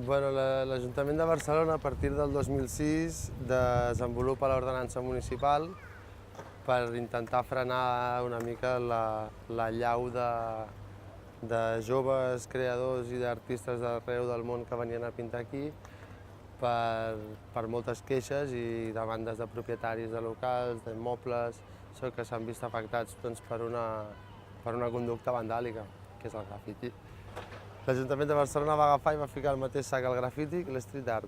L'Ajuntament de Barcelona, a partir del 2006, desenvolupa l'ordenança municipal per intentar frenar una mica l'allau de joves creadors i d'artistes d'arreu del món que venien a pintar aquí per moltes queixes i demandes de propietaris de locals, d'immobles, que s'han vist afectats per una conducta vandàlica, que és el grafiti. L'Ajuntament de Barcelona va agafar i va ficar al mateix sac el grafiti i l'street art.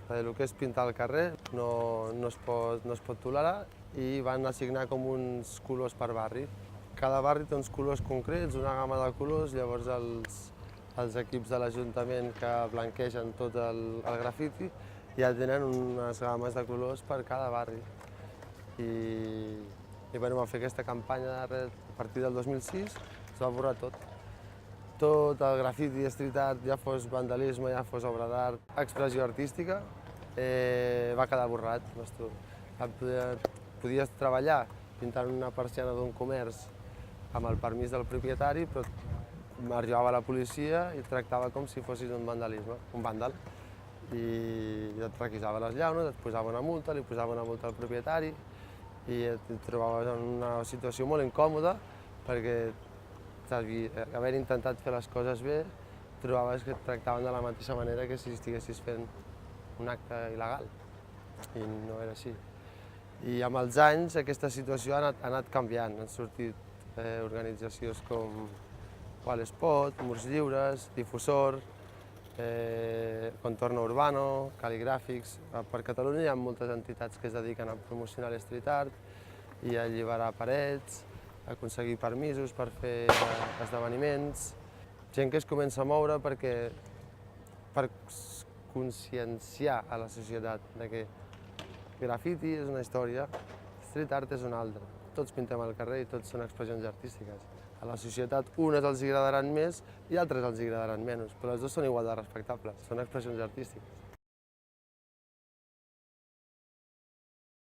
El que és pintar al carrer no es pot tolerar i van assignar com uns colors per barri. Cada barri té uns colors concrets, una gamma de colors, llavors els equips de l'Ajuntament que blanquegen tot el grafiti ja tenen unes gammes de colors per cada barri. I vam fer aquesta campanya a partir del 2006, es va borrar tot. Tot el grafiti, street art, ja fos vandalisme, ja fos obra d'art, expressió artística, va quedar borrat. Podies treballar pintant una persiana d'un comerç amb el permís del propietari, però arribava la policia i et tractava com si fossis un vàndal. I et requisava les llaunes, et posava una multa, li posava una multa al propietari i et trobaves en una situació molt incòmoda perquè haver intentat fer les coses bé, trobaves que et tractaven de la mateixa manera que si estiguessis fent un acte il·legal, i no era així. I amb els anys aquesta situació ha anat canviant, han sortit organitzacions com Wallspot, Murs Lliures, Difusor, Contorno Urbano, Caligràfics. Per Catalunya hi ha moltes entitats que es dediquen a promocionar l'street art i a alliberar parets, aconseguir permisos per fer esdeveniments, gent que es comença a moure per conscienciar a la societat de que grafiti és una història, street art és una altra. Tots pintem al carrer i tots són expressions artístiques. A la societat unes els agradaran més i altres els agradaran menys, però les dues són igual de respectables, són expressions artístiques.